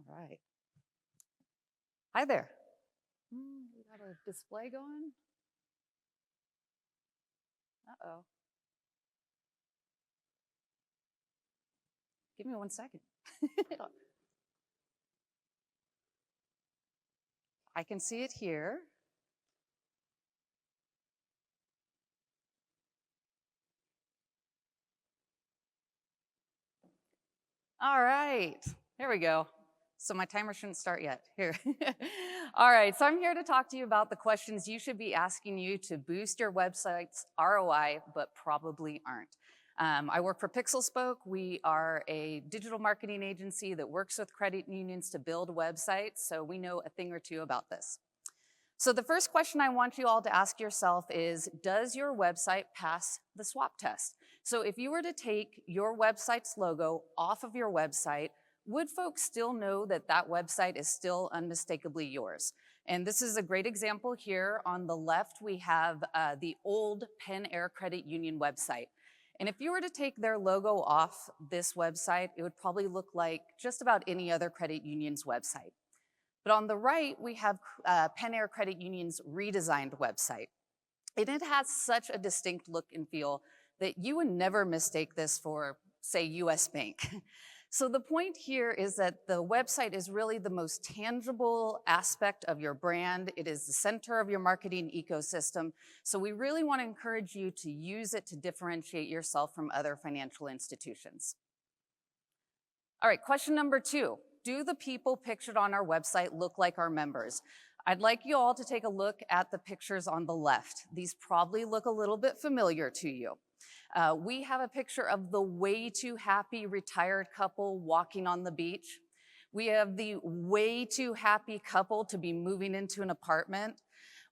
right. Hi there. We got a display going. Uh-oh. Give me 1 second. I can see it here. All right, there we go. So my timer shouldn't start yet. Here. All right, so I'm here to talk to you about the questions you should be asking you to boost your website's ROI, but probably aren't. I work for PixelSpoke. We are a digital marketing agency that works with credit unions to build websites, so we know a thing or two about this. So the first question I want you all to ask yourself is, does your website pass the swap test? So if you were to take your website's logo off of your website, would folks still know that that website is still unmistakably yours? And this is a great example here. On the left, we have the old Penn Air Credit Union website. And if you were to take their logo off this website, it would probably look like just about any other credit union's website. But on the right, we have Penn Air Credit Union's redesigned website. And it has such a distinct look and feel that you would never mistake this for, say, US Bank. So the point here is that the website is really the most tangible aspect of your brand. It is the center of your marketing ecosystem. So we really want to encourage you to use it to differentiate yourself from other financial institutions. All right, question number 2. Do the people pictured on our website look like our members? I'd like you all to take a look at the pictures on the left. These probably look a little bit familiar to you. We have a picture of the way too happy retired couple walking on the beach. We have the way too happy couple to be moving into an apartment.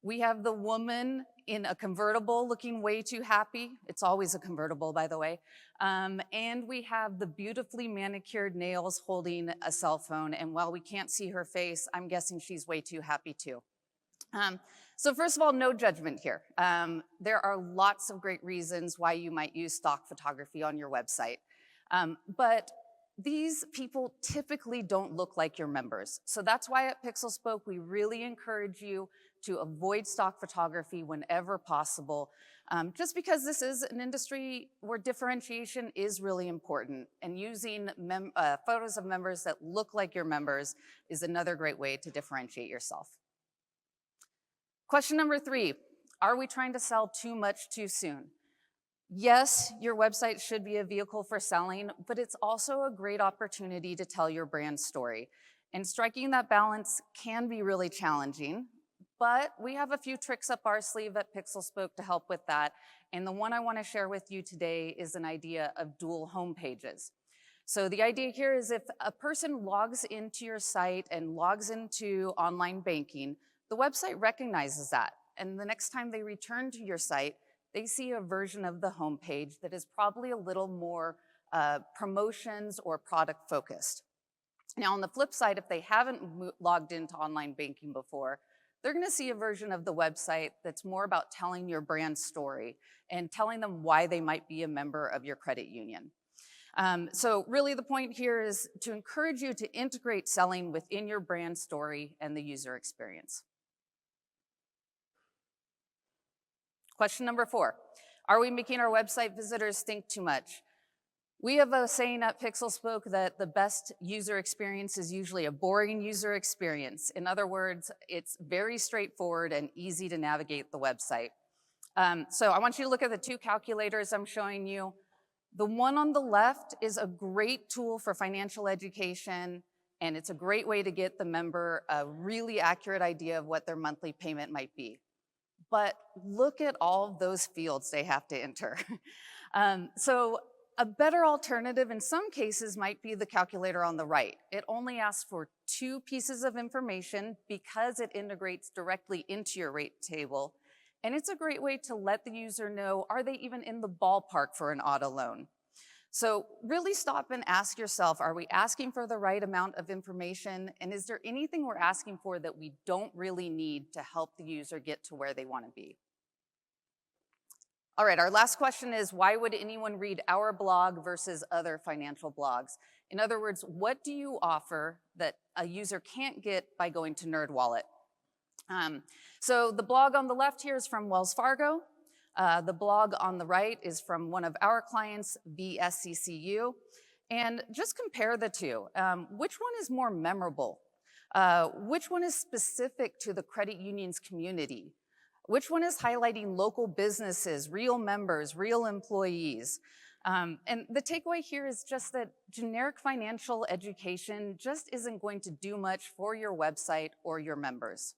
We have the woman in a convertible looking way too happy. It's always a convertible, by the way. And we have the beautifully manicured nails holding a cell phone. And while we can't see her face, I'm guessing she's way too happy too. So first of all, no judgment here. There are lots of great reasons why you might use stock photography on your website. But these people typically don't look like your members. So that's why at PixelSpoke, we really encourage you to avoid stock photography whenever possible, just because this is an industry where differentiation is really important, and using photos of members that look like your members is another great way to differentiate yourself. Question number 3, are we trying to sell too much too soon? Yes, your website should be a vehicle for selling, but it's also a great opportunity to tell your brand story. And striking that balance can be really challenging, but we have a few tricks up our sleeve at PixelSpoke to help with that. And the one I want to share with you today is an idea of dual home pages. So the idea here is if a person logs into your site and logs into online banking, the website recognizes that. And the next time they return to your site, they see a version of the homepage that is probably a little more promotions or product focused. Now on the flip side, if they haven't logged into online banking before, they're gonna see a version of the website that's more about telling your brand story and telling them why they might be a member of your credit union. So really the point here is to encourage you to integrate selling within your brand story and the user experience. Question number 4, are we making our website visitors think too much? We have a saying at PixelSpoke that the best user experience is usually a boring user experience. In other words, it's very straightforward and easy to navigate the website. So I want you to look at the 2 calculators I'm showing you. The one on the left is a great tool for financial education, and it's a great way to get the member a really accurate idea of what their monthly payment might be. But look at all of those fields they have to enter. So a better alternative in some cases might be the calculator on the right. It only asks for 2 pieces of information because it integrates directly into your rate table. And it's a great way to let the user know, are they even in the ballpark for an auto loan? So really stop and ask yourself, are we asking for the right amount of information? And is there anything we're asking for that we don't really need to help the user get to where they want to be? All right, our last question is, why would anyone read our blog versus other financial blogs? In other words, what do you offer that a user can't get by going to NerdWallet? So the blog on the left here is from Wells Fargo. The blog on the right is from one of our clients, VSCCU. And just compare the two. Which one is more memorable? Which one is specific to the credit union's community? Which one is highlighting local businesses, real members, real employees? And the takeaway here is just that generic financial education just isn't going to do much for your website or your members.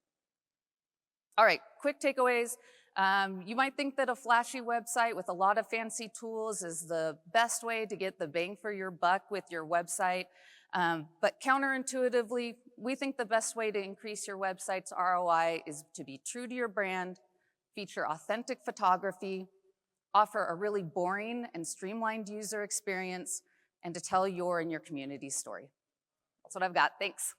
All right, quick takeaways. You might think that a flashy website with a lot of fancy tools is the best way to get the bang for your buck with your website. But counterintuitively, we think the best way to increase your website's ROI is to be true to your brand, feature authentic photography, offer a really boring and streamlined user experience, and to tell your and your community's story. That's what I've got. Thanks.